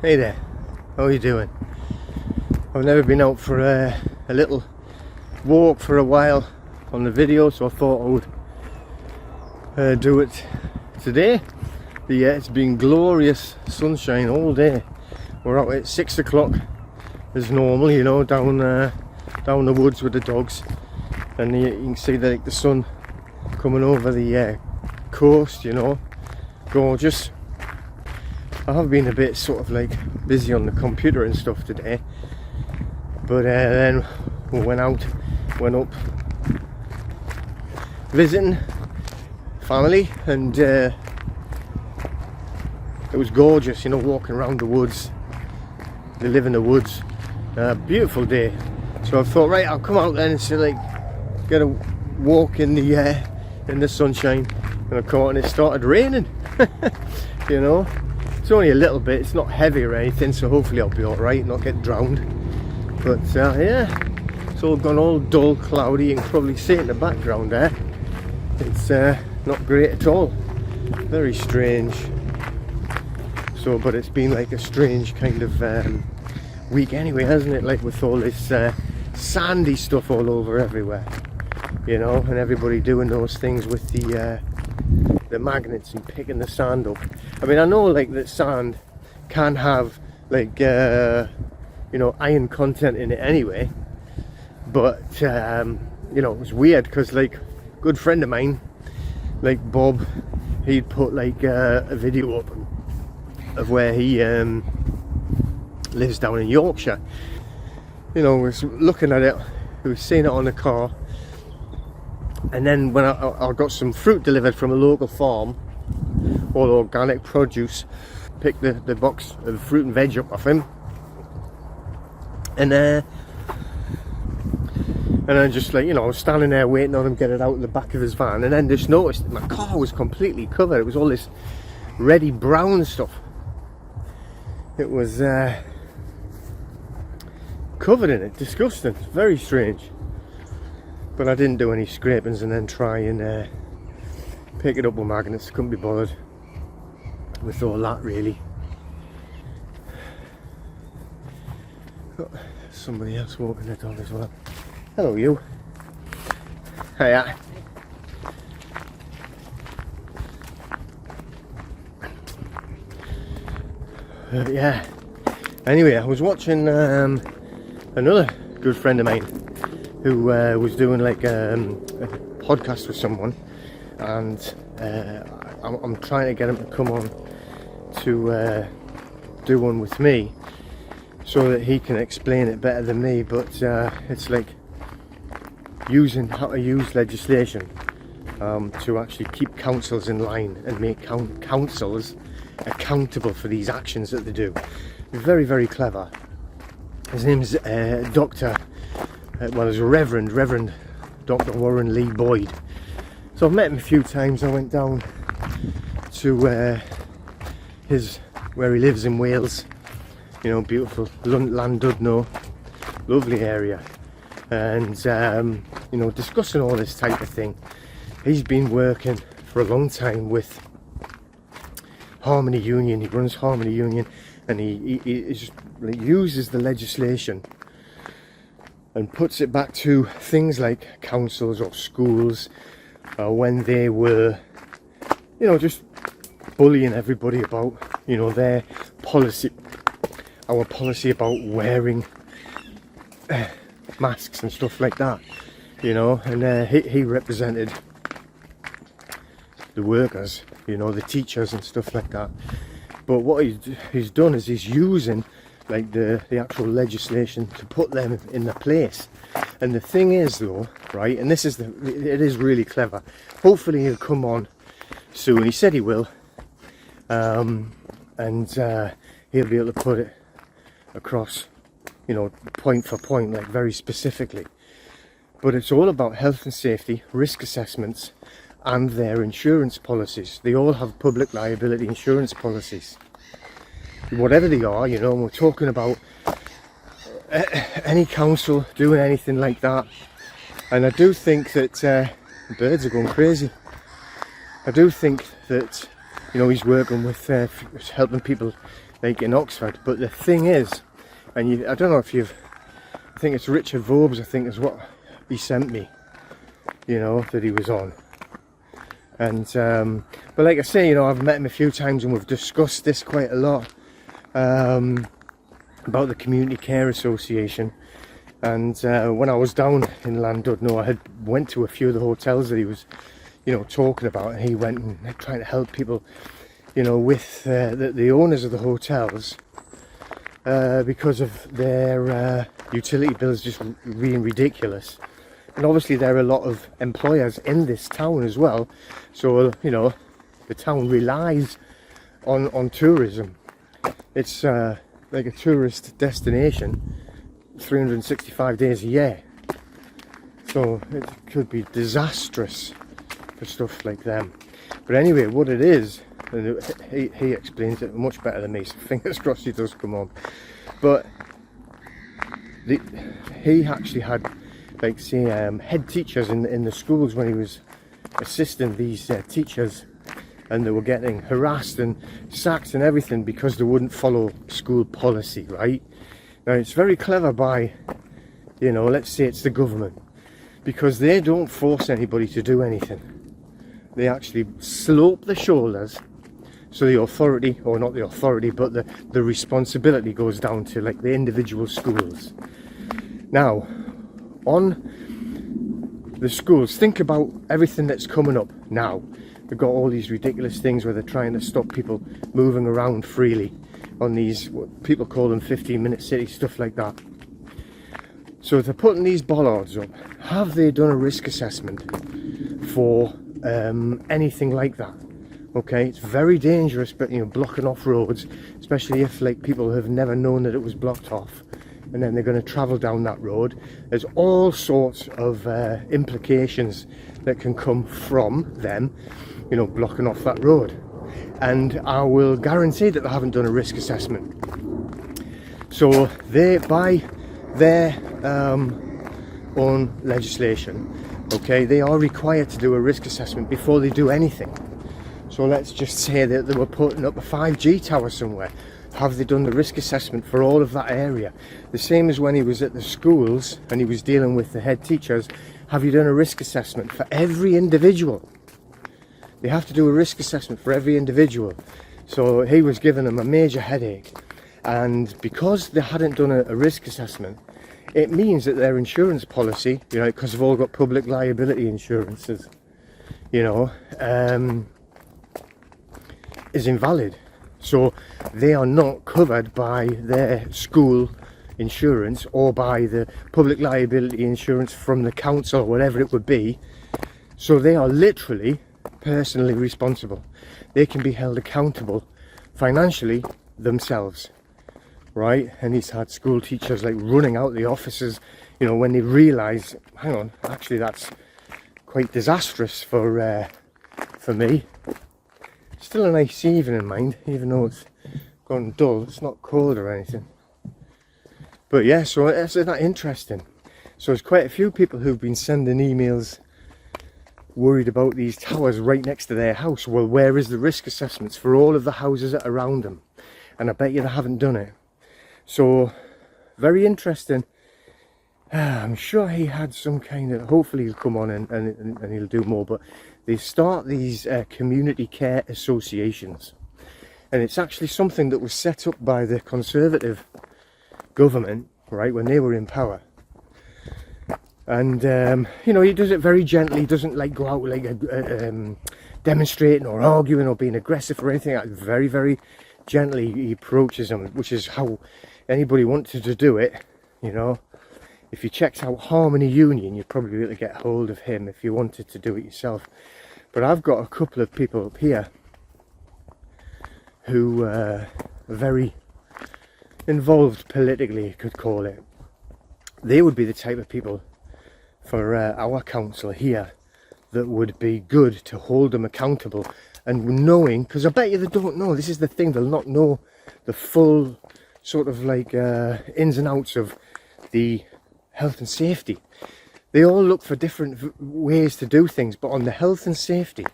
Hey there, how are you doing? I've never been out for a little walk for a while on the video, so I thought I would do it today. It's been glorious sunshine all day. We're out at 6 o'clock as normal, you know, down the woods with the dogs, and you can see the sun coming over the coast, you know, gorgeous. I have been a bit sort of like busy on the computer and stuff today, but then we went up visiting family, and it was gorgeous, you know, walking around the woods. They live in the woods. Beautiful day. So I thought, right, I'll come out then and get a walk in the sunshine. And I come out and it started raining. You know, it's only a little bit. It's not heavy or anything, so hopefully I'll be all right, not get drowned. But yeah, it's all gone all dull, cloudy. You can probably see it in the background there. It's not great at all. Very strange. So, but it's been like a strange kind of week anyway, hasn't it? Like with all this sandy stuff all over everywhere, you know, and everybody doing those things with the magnets and picking the sand up. I mean, I know like that sand can have like you know, iron content in it anyway, but you know, it was weird because like a good friend of mine, like Bob, he'd put like a video up of where he lives down in Yorkshire. You know, was looking at it, he was seeing it on the car, and then when I got some fruit delivered from a local farm, all organic produce, picked the box of fruit and veg up off him, and I just, like, you know, I was standing there waiting on him get it out of the back of his van, and then just noticed that my car was completely covered. It was all this reddy brown stuff. It was covered in it, disgusting, very strange. But I didn't do any scrapings and then try and pick it up with magnets. Couldn't be bothered with all that, really. Got somebody else walking the dog as well. Hello, you. Hiya. Yeah. Anyway, I was watching another good friend of mine who was doing like a podcast with someone, and I'm trying to get him to come on to do one with me so that he can explain it better than me. But it's like how to use legislation to actually keep councils in line and make councils accountable for these actions that they do. Very, very clever. His name's Reverend Dr. Warren Lee Boyd. So I've met him a few times. I went down to where he lives in Wales. You know, beautiful Llandudno, lovely area, and you know, discussing all this type of thing. He's been working for a long time with Harmony Union. He runs Harmony Union, and he just uses the legislation and puts it back to things like councils or schools when they were, you know, just bullying everybody about, you know, their policy, our policy about wearing masks and stuff like that, you know. And he represented the workers, you know, the teachers and stuff like that. But what he's done is he's using like the actual legislation to put them in their place. And the thing is though, right, and this is it is really clever. Hopefully he'll come on soon. He said he will, and he'll be able to put it across, you know, point for point, like very specifically. But it's all about health and safety, risk assessments, and their insurance policies. They all have public liability insurance policies, whatever they are, you know. And we're talking about any council doing anything like that. And I do think that the birds are going crazy. I do think that, you know, he's working with helping people like in Oxford. But the thing is, and I don't know if you've, I think it's Richard Vobes, I think is what he sent me, you know, that he was on. And but like I say, you know, I've met him a few times and we've discussed this quite a lot, about the Community Care Association. And when I was down in Llandudno, I had went to a few of the hotels that he was, you know, talking about, and he went and trying to help people, you know, with the owners of the hotels, because of their utility bills just being ridiculous. And obviously there are a lot of employers in this town as well, so you know, the town relies on tourism. It's like a tourist destination 365 days a year, so it could be disastrous for stuff like them. But anyway, what it is, and he explains it much better than me, so fingers crossed he does come on. But he actually had, like, say, head teachers in the schools when he was assisting these teachers, and they were getting harassed and sacked and everything because they wouldn't follow school policy, right? Now it's very clever by, you know, let's say it's the government, because they don't force anybody to do anything. They actually slope the shoulders, so the authority, or not the authority, but the responsibility goes down to like the individual schools. Now, on the schools, think about everything that's coming up now. They've got all these ridiculous things where they're trying to stop people moving around freely on these, what people call them 15-minute cities, stuff like that. So if they're putting these bollards up, have they done a risk assessment for anything like that? Okay, it's very dangerous, but you know, blocking off roads, especially if like people have never known that it was blocked off, and then they're going to travel down that road. There's all sorts of implications that can come from them, you know, blocking off that road. And I will guarantee that they haven't done a risk assessment. So they, by their own legislation, okay, they are required to do a risk assessment before they do anything. So let's just say that they were putting up a 5G tower somewhere. Have they done the risk assessment for all of that area? The same as when he was at the schools and he was dealing with the head teachers. Have you done a risk assessment for every individual? They have to do a risk assessment for every individual. So he was giving them a major headache. And because they hadn't done a risk assessment, it means that their insurance policy, you know, because they've all got public liability insurances, you know, is invalid. So they are not covered by their school insurance or by the public liability insurance from the council or whatever it would be. So they are literally personally responsible. They can be held accountable financially themselves, right? And he's had school teachers like running out the offices, you know, when they realise, hang on, actually that's quite disastrous for me. Still a nice evening, mind, even though it's gone dull. It's not cold or anything. But yeah, so isn't that interesting? So there's quite a few people who've been sending emails worried about these towers right next to their house. Well, where is the risk assessments for all of the houses that are around them? And I bet you they haven't done it. So very interesting. I'm sure he had some kind of, hopefully he'll come on and he'll do more, but they start these community care associations, and it's actually something that was set up by the Conservative government, right, when they were in power. And you know, he does it very gently. He doesn't like go out like demonstrating or arguing or being aggressive or anything. Very, very gently he approaches them, which is how anybody wanted to do it, you know. If you checked out Harmony Union, you'd probably be able to get hold of him if you wanted to do it yourself. But I've got a couple of people up here who are very involved politically, you could call it. They would be the type of people for our council here that would be good to hold them accountable, and knowing, because I bet you they don't know, this is the thing, they'll not know the full sort of like ins and outs of the health and safety. They all look for different ways to do things, but on the health and safety,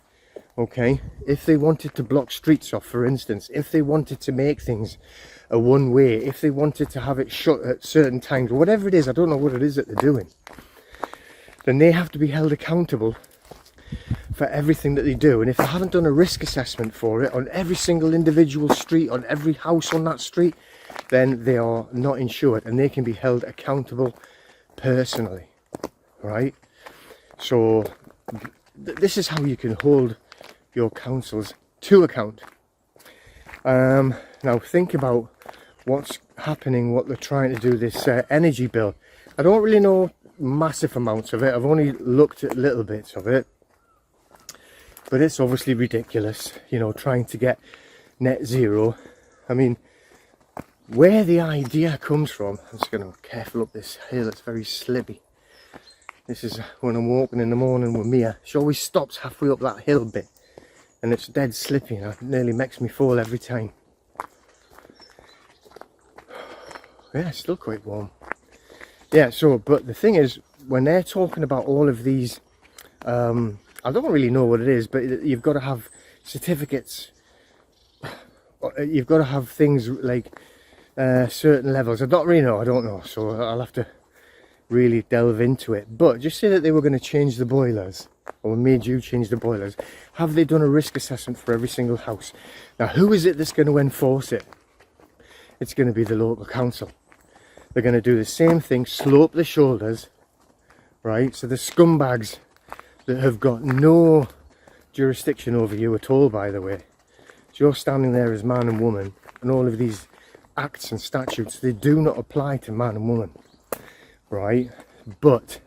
okay, if they wanted to block streets off, for instance, if they wanted to make things a one way, if they wanted to have it shut at certain times, whatever it is, I don't know what it is that they're doing, then they have to be held accountable for everything that they do. And if they haven't done a risk assessment for it on every single individual street, on every house on that street, then they are not insured and they can be held accountable personally, right? So this is how you can hold your councils to account. Now think about what's happening, what they're trying to do, this energy bill. I don't really know massive amounts of it. I've only looked at little bits of it, but it's obviously ridiculous, you know, trying to get net zero. I mean, where the idea comes from, I'm just going to be careful up this hill, it's very slippy. This is when I'm walking in the morning with Mia. She always stops halfway up that hill bit and it's dead slippy and it nearly makes me fall every time. Yeah, it's still quite warm. Yeah, so, but the thing is, when they're talking about all of these, I don't really know what it is, but you've got to have certificates. You've got to have things like certain levels. I don't really know, I don't know, so I'll have to really delve into it. But just say that they were going to change the boilers, or made you change the boilers. Have they done a risk assessment for every single house? Now, who is it that's going to enforce it? It's going to be the local council. They're going to do the same thing, slope the shoulders, right? So the scumbags that have got no jurisdiction over you at all, by the way. So you're standing there as man and woman, and all of these acts and statutes, they do not apply to man and woman, right? But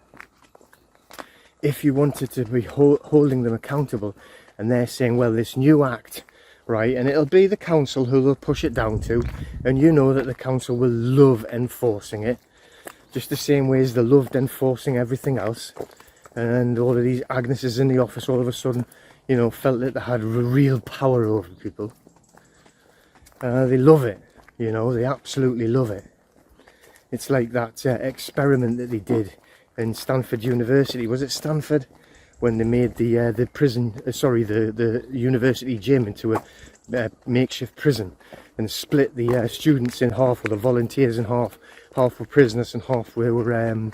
if you wanted to be holding them accountable, and they're saying, well, this new act, right, and it'll be the council who will push it down to, and you know that the council will love enforcing it, just the same way as they loved enforcing everything else. And all of these Agneses in the office all of a sudden, you know, felt that they had real power over people. They love it, you know, they absolutely love it. It's like that experiment that they did in Stanford University. Was it Stanford? When they made the prison, the university gym into a makeshift prison, and split the students in half, or the volunteers in half. Half were prisoners and half were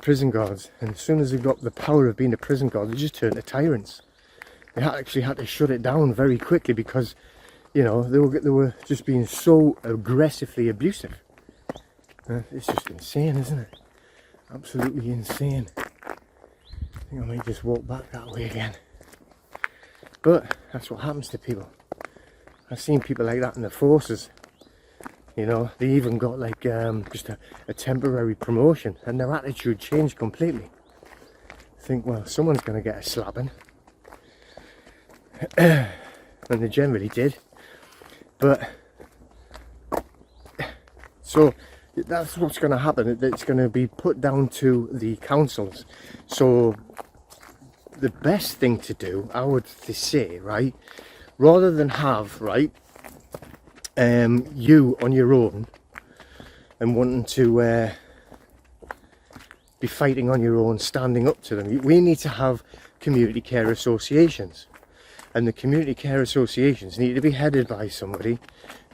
prison guards. And as soon as they got the power of being a prison guard, they just turned to tyrants. They actually had to shut it down very quickly because, you know, they were just being so aggressively abusive. It's just insane, isn't it? Absolutely insane. I think I might just walk back that way again. But that's what happens to people. I've seen people like that in the forces. You know, they even got like just a temporary promotion, and their attitude changed completely. Think, well, someone's going to get a slapping. And they generally did. But so that's what's going to happen. It's going to be put down to the councils. So the best thing to do, I would say, right, rather than have, right, you on your own and wanting to be fighting on your own, standing up to them, we need to have community care associations, and the community care associations need to be headed by somebody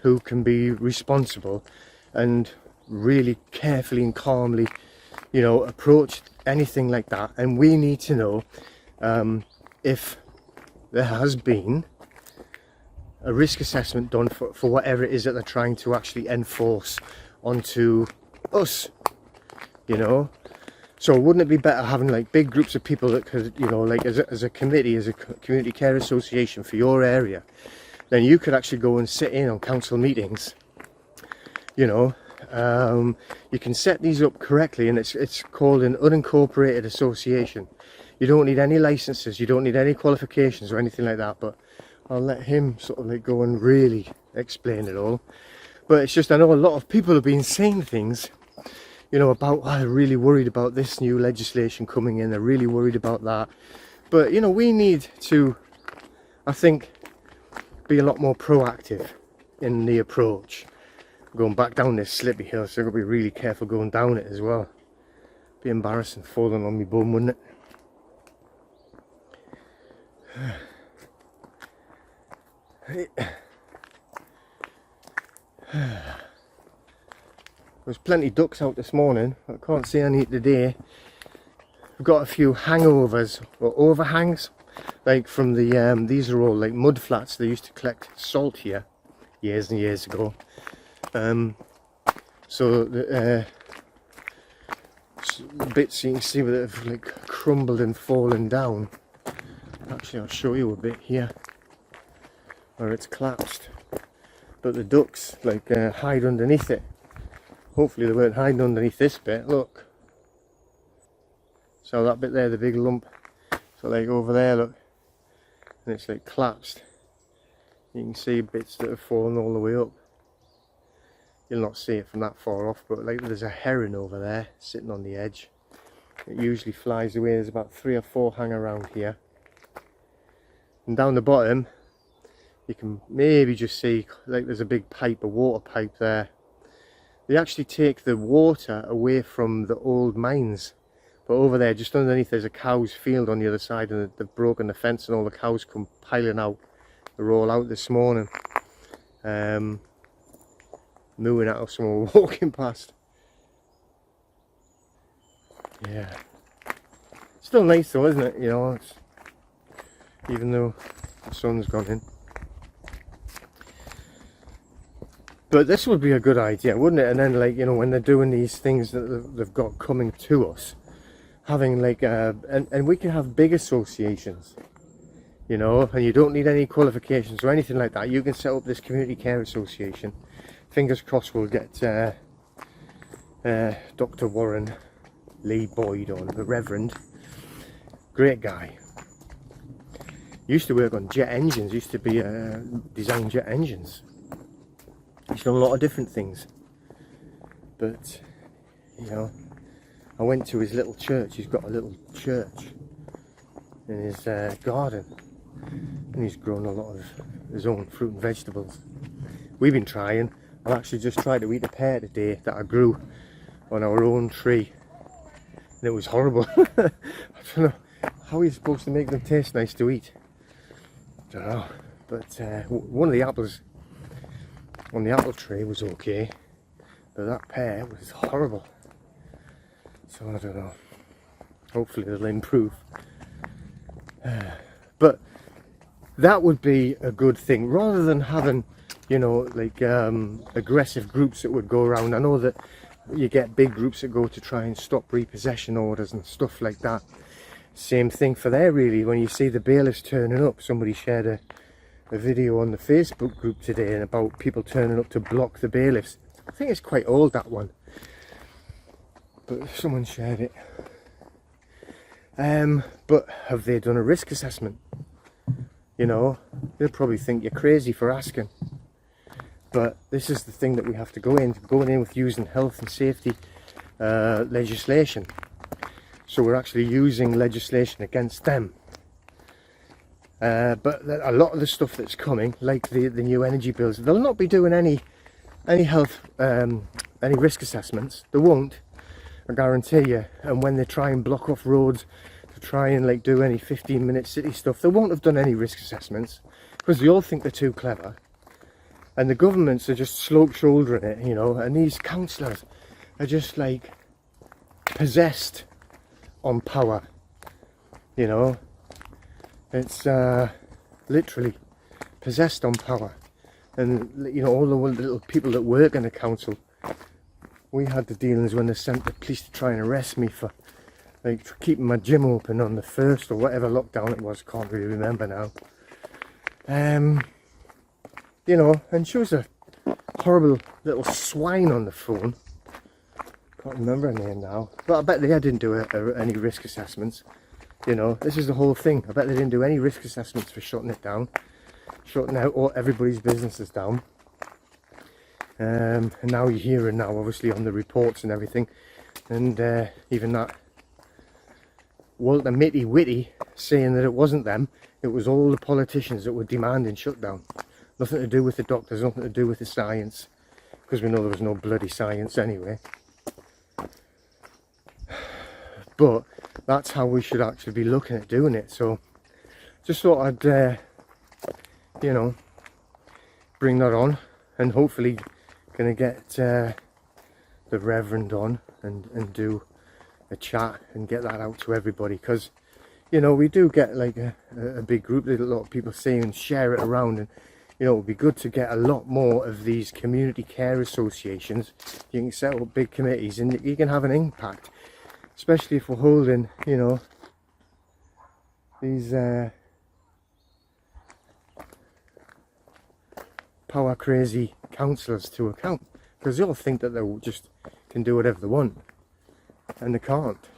who can be responsible and really carefully and calmly, you know, approach anything like that. And we need to know if there has been a risk assessment done for whatever it is that they're trying to actually enforce onto us, you know. So wouldn't it be better having like big groups of people that could, you know, like as a committee, as a community care association for your area, then you could actually go and sit in on council meetings, you know. You can set these up correctly, and it's called an unincorporated association. You don't need any licenses, you don't need any qualifications or anything like that, but I'll let him sort of like go and really explain it all. But it's just, I know a lot of people have been saying things, you know, about, oh, they're really worried about this new legislation coming in, they're really worried about that. But, you know, we need to, I think, be a lot more proactive in the approach. Going back down this slippy hill, so I've got to be really careful going down it as well. Be embarrassing falling on my bum, wouldn't it? There's plenty of ducks out this morning. I can't see any today. We've got a few hangovers or overhangs, like from the these are all like mud flats. They used to collect salt here years and years ago. So the bits you can see that have like crumbled and fallen down. Actually, I'll show you a bit here where it's collapsed. But the ducks like hide underneath it. Hopefully they weren't hiding underneath this bit. Look. So that bit there, the big lump. So like over there, look. And it's like collapsed. You can see bits that have fallen all the way up. You'll not see it from that far off, but like there's a heron over there sitting on the edge. It usually flies away. There's about 3 or 4 hang around here. And down the bottom, you can maybe just see like there's a big pipe, a water pipe there. They actually take the water away from the old mines. But over there, just underneath, there's a cow's field on the other side, and they've broken the fence and all the cows come piling out. They're all out this morning. Mooing at us when we're walking past. Yeah. Still nice though, isn't it? You know, it's, even though the sun's gone in. But this would be a good idea, wouldn't it? And then, like, you know, when they're doing these things that they've got coming to us, having like and we can have big associations, you know, and you don't need any qualifications or anything like that. You can set up this community care association. Fingers crossed we'll get Dr. Warren Lee Boyd on, the Reverend. Great guy. Used to work on jet engines, used to be design jet engines. He's done a lot of different things. But, you know, I went to his little church. He's got a little church in his garden, and he's grown a lot of his own fruit and vegetables. We've been trying. I've actually just tried to eat a pear today that I grew on our own tree, and it was horrible. I don't know how you're supposed to make them taste nice to eat. I don't know, but one of the apples on the apple tree was okay, but that pear was horrible. So I don't know, hopefully it'll improve. But that would be a good thing, rather than having, you know, like aggressive groups that would go around. I know that you get big groups that go to try and stop repossession orders and stuff like that. Same thing for there really, when you see the bailiffs turning up. Somebody shared a video on the Facebook group today about people turning up to block the bailiffs. I think it's quite old, that one, but someone shared it. But have they done a risk assessment? You know, they'll probably think you're crazy for asking. But this is the thing that we have to going in with using health and safety legislation. So we're actually using legislation against them. But a lot of the stuff that's coming, like the new energy bills, they'll not be doing any health, any risk assessments. They won't, I guarantee you. And when they try and block off roads to try and like do any 15-minute city stuff, they won't have done any risk assessments, because they all think they're too clever. And the governments are just slope-shouldering it, you know, and these councillors are just like possessed on power, you know. It's literally possessed on power. And, you know, all the little people that work in the council, we had the dealings when they sent the police to try and arrest me for like keeping my gym open on the 1st or whatever lockdown it was, can't really remember now. You know, and she was a horrible little swine on the phone. Can't remember her name now, but I bet they didn't do any risk assessments. You know, this is the whole thing. I bet they didn't do any risk assessments for shutting it down, shutting out all everybody's businesses down. And now you're hearing now, obviously, on the reports and everything, and even that Walter Mitty Witty saying that it wasn't them, it was all the politicians that were demanding shutdown. Nothing to do with the doctors, nothing to do with the science, because we know there was no bloody science anyway. But that's how we should actually be looking at doing it. So just thought I'd you know, bring that on, and hopefully gonna get the Reverend on and do a chat and get that out to everybody, because you know, we do get like a big group that a lot of people see and share it around, and you know, it would be good to get a lot more of these community care associations. You can set up big committees and you can have an impact, especially if we're holding, you know, these power crazy councillors to account, because they all think that they just can do whatever they want, and they can't.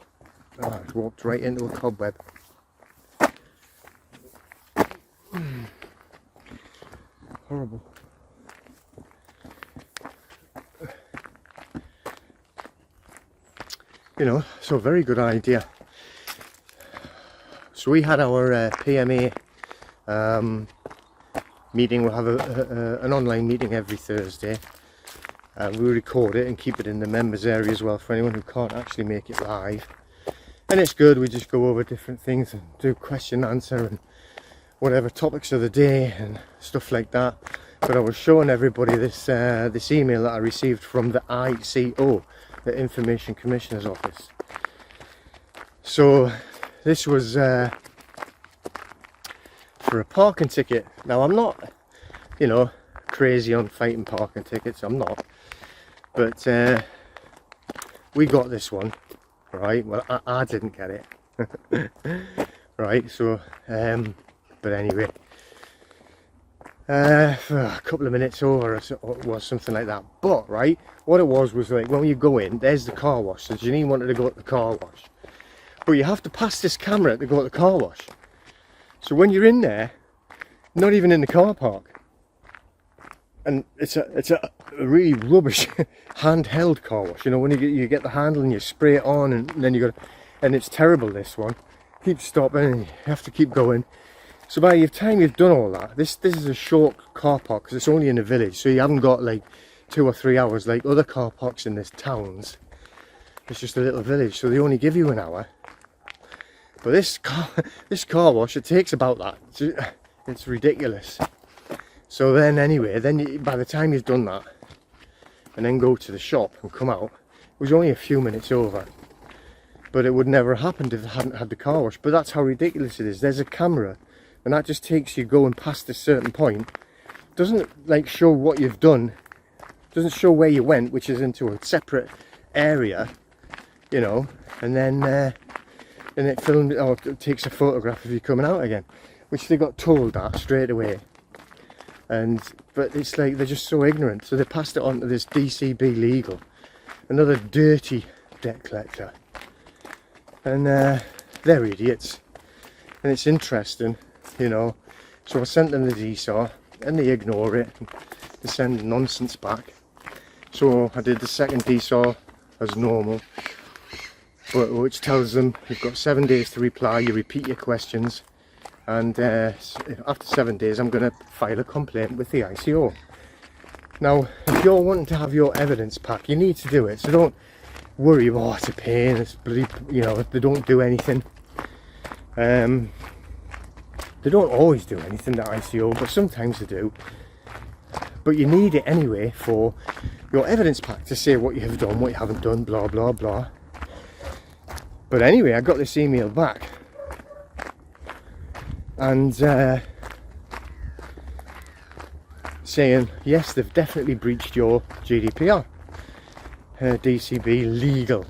Oh, I walked right into a cobweb. Horrible. You know, so very good idea. So we had our PMA meeting. We'll have an online meeting every Thursday, and we record it and keep it in the members area as well for anyone who can't actually make it live. And it's good, we just go over different things and do question and answer and whatever topics of the day and stuff like that. But I was showing everybody this this email that I received from the ICO, the Information Commissioner's Office. So this was for a parking ticket. Now I'm not, you know, crazy on fighting parking tickets, I'm not. But we got this one, right? Well, I didn't get it. Right, so but anyway, for a couple of minutes over or something like that. But right, what it was like, when you go in, there's the car wash. So Janine wanted to go to the car wash, but you have to pass this camera to go to the car wash. So when you're in there, not even in the car park, and it's a really rubbish handheld car wash. You know, when you get the handle and you spray it on, and then you got, and it's terrible. This one keeps stopping, and you have to keep going. So by the time you've done all that, this is a short car park because it's only in a village, so you haven't got like 2 or 3 hours like other car parks in this towns. It's just a little village, so they only give you an hour. But this car wash, it takes about that. It's ridiculous. So then anyway, by the time you've done that and then go to the shop and come out, it was only a few minutes over. But it would never have happened if I hadn't had the car wash. But that's how ridiculous it is. There's a camera, and that just takes you going past a certain point. Doesn't like show what you've done. Doesn't show where you went, which is into a separate area, you know. And then it filmed, or it takes a photograph of you coming out again, which they got told that straight away. But it's like they're just so ignorant. So they passed it on to this DCB legal, another dirty debt collector. And they're idiots, and it's interesting, you know. So I sent them the DSAR and they ignore it, and they send nonsense back. So I did the second DSAR as normal, which tells them you've got 7 days to reply. You repeat your questions, and after 7 days I'm going to file a complaint with the ICO. Now if you're wanting to have your evidence pack, you need to do it, so don't worry about it's a pain, it's bloody, you know, they don't do anything. They don't always do anything, the ICO, but sometimes they do. But you need it anyway for your evidence pack to say what you have done, what you haven't done, blah blah blah. But anyway, I got this email back, and saying yes, they've definitely breached your GDPR. DCB legal.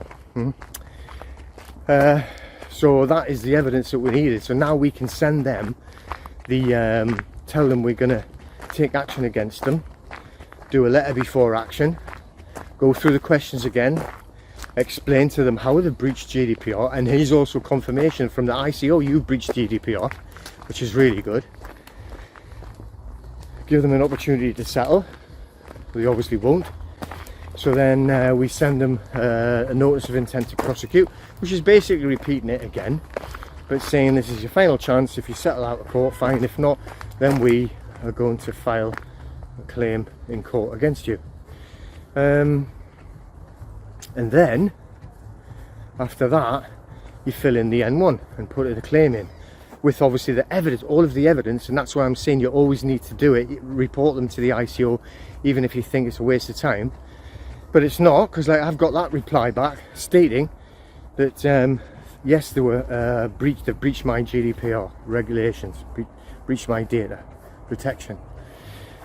So that is the evidence that we needed. So now we can send them the tell them we're going to take action against them, do a letter before action, go through the questions again, explain to them how they've breached GDPR, and here's also confirmation from the ICO you've breached GDPR, which is really good. Give them an opportunity to settle. They obviously won't. So then we send them a notice of intent to prosecute, which is basically repeating it again, but saying this is your final chance. If you settle out of court, fine. If not, then we are going to file a claim in court against you. And then after that, you fill in the N1 and put in a claim in. with obviously the evidence, all of the evidence, and that's why I'm saying you always need to do it. Report them to the ICO, even if you think it's a waste of time. But it's not, because like I've got that reply back stating that yes, they were they've breached my GDPR regulations, breached my data protection.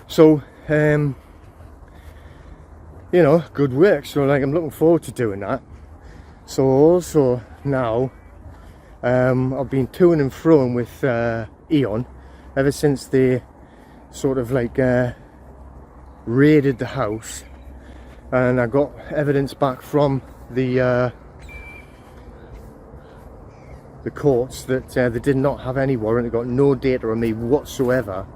So you know, good work. So like I'm looking forward to doing that. So also now I've been toing and froing with Eon ever since they sort of like raided the house, and I got evidence back from the courts that they did not have any warrant. They got no data on me whatsoever.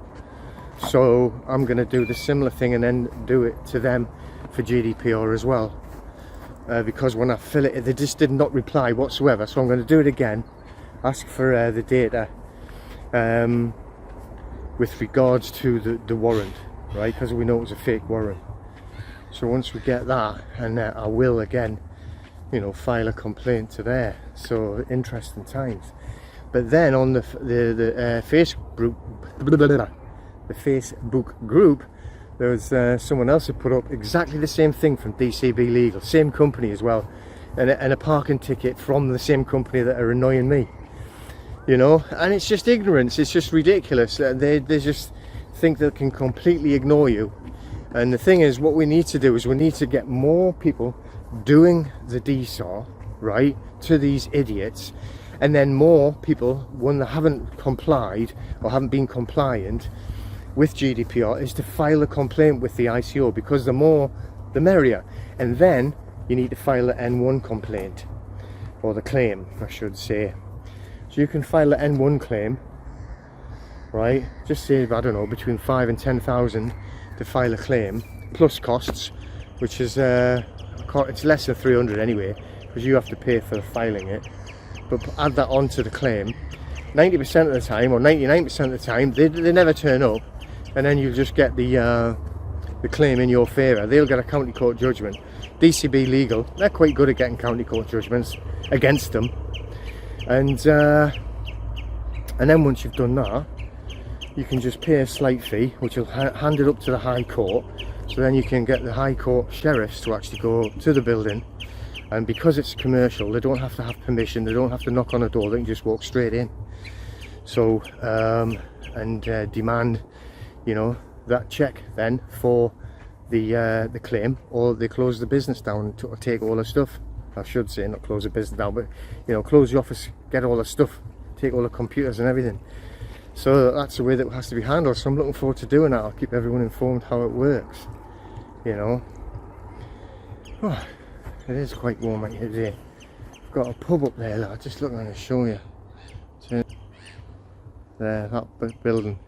So I'm going to do the similar thing and then do it to them for GDPR as well, because when I fill it, they just did not reply whatsoever. So I'm going to do it again, ask for the data with regards to the warrant, right, because we know it was a fake warrant. So once we get that, and I will again, you know, file a complaint to there. So interesting times. But then on the Facebook group, there was someone else who put up exactly the same thing from DCB Legal, same company as well, and a parking ticket from the same company that are annoying me, you know. And it's just ignorance, it's just ridiculous. They just think they can completely ignore you. And the thing is, what we need to do is we need to get more people doing the DSAR, right, to these idiots, and then more people, when they haven't complied or haven't been compliant with GDPR, is to file a complaint with the ICO, because the more the merrier. And then you need to file the N1 complaint, or the claim I should say. So you can file the N1 claim, right, just save, I don't know, between 5 and 10,000 to file a claim, plus costs, which is it's less than 300 anyway, because you have to pay for filing it. But add that on to the claim, 90% of the time, or 99% of the time, they never turn up, and then you just get the claim in your favour. They'll get a county court judgment. DCB Legal, they're quite good at getting county court judgments against them. And then once you've done that, you can just pay a slight fee, which will hand it up to the High Court. So then you can get the High Court sheriffs to actually go to the building, and because it's commercial, they don't have to have permission, they don't have to knock on a door, they can just walk straight in. So and demand, you know, that check then for the claim, or they close the business down to take all the stuff. I should say not close the business down, but you know, close the office, get all the stuff, take all the computers and everything. So that's the way that it has to be handled. So I'm looking forward to doing that. I'll keep everyone informed how it works, you know. Oh, it is quite warm out here today. I've got a pub up there, look, just looking to show you. So there, that building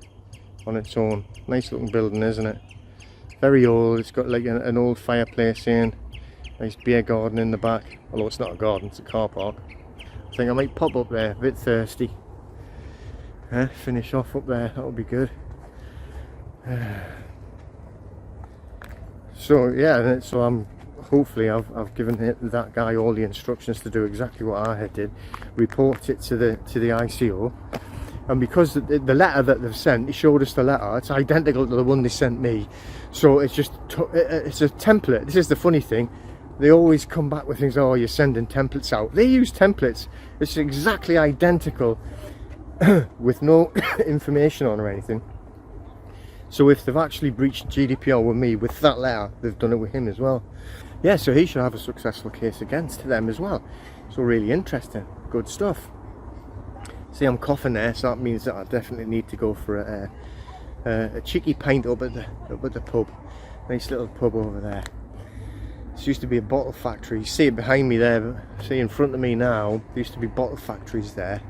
on its own. Nice looking building, isn't it? Very old. It's got like an old fireplace in. Nice beer garden in the back. Although it's not a garden, it's a car park. I think I might pop up there, a bit thirsty. Finish off up there, that'll be good. So yeah, so I'm hopefully I've given that guy all the instructions to do exactly what I did, report it to the ICO. And because the letter that they've sent, they showed us the letter, it's identical to the one they sent me. So it's just it's a template. This is the funny thing, they always come back with things, oh, you're sending templates out. They use templates, it's exactly identical with no information on or anything. So if they've actually breached GDPR with me with that letter, they've done it with him as well. Yeah, so he should have a successful case against them as well. So really interesting, good stuff. See, I'm coughing there, so that means that I definitely need to go for a cheeky pint up at the pub. Nice little pub over there. This used to be a bottle factory. You see it behind me there, but see in front of me now, there used to be bottle factories there.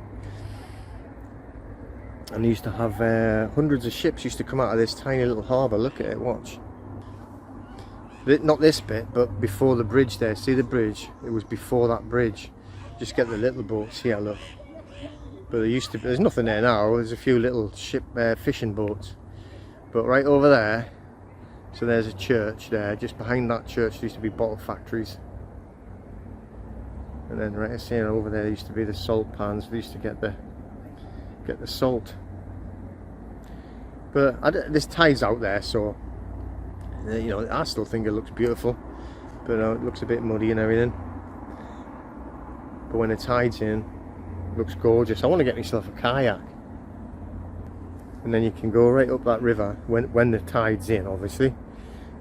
And they used to have hundreds of ships used to come out of this tiny little harbour. Look at it, watch. Not this bit, but before the bridge there. See the bridge? It was before that bridge. Just get the little boats here, look. But there used to be, there's nothing there now, there's a few little fishing boats. But right over there, so there's a church there, just behind that church there used to be bottle factories. And then right over there used to be the salt pans, we used to get the get the salt. But this tide's out there, so you know, I still think it looks beautiful, but it looks a bit muddy and everything. But when the tide's in, it looks gorgeous. I want to get myself a kayak, and then you can go right up that river when the tide's in, obviously,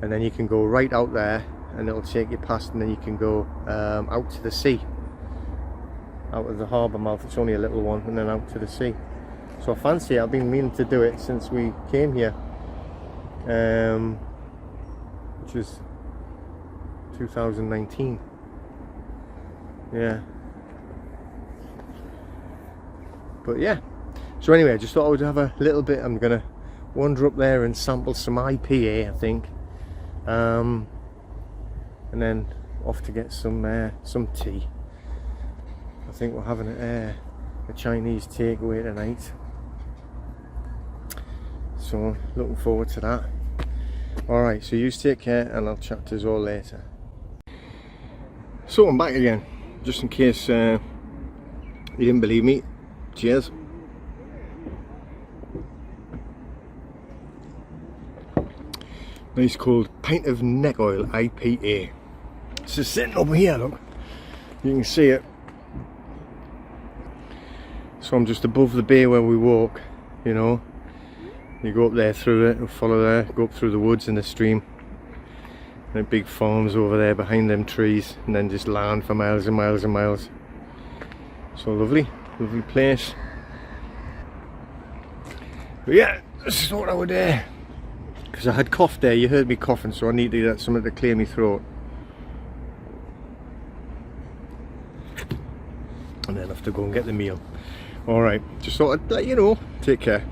and then you can go right out there, and it'll take you past, and then you can go out to the sea, out of the harbour mouth. It's only a little one, and then out to the sea. So I fancy it. I've been meaning to do it since we came here, which is 2019. Yeah. But yeah. So anyway, I just thought I would have a little bit. I'm gonna wander up there and sample some IPA, I think, and then off to get some tea. I think we're having a Chinese takeaway tonight, so looking forward to that. Alright, so you take care, and I'll chat to us all later. So I'm back again, just in case you didn't believe me. Cheers. Nice cold pint of neck oil IPA. It's just sitting over here, look. You can see it. So I'm just above the bay where we walk, you know. You go up there through it, follow there, go up through the woods and the stream. And the big farms over there behind them trees, and then just land for miles and miles and miles. So lovely, lovely place. But yeah, this is what I would because I had coughed there, you heard me coughing, so I need to get something to clear my throat. And then I have to go and get the meal. Alright, just thought I'd let you know. Take care.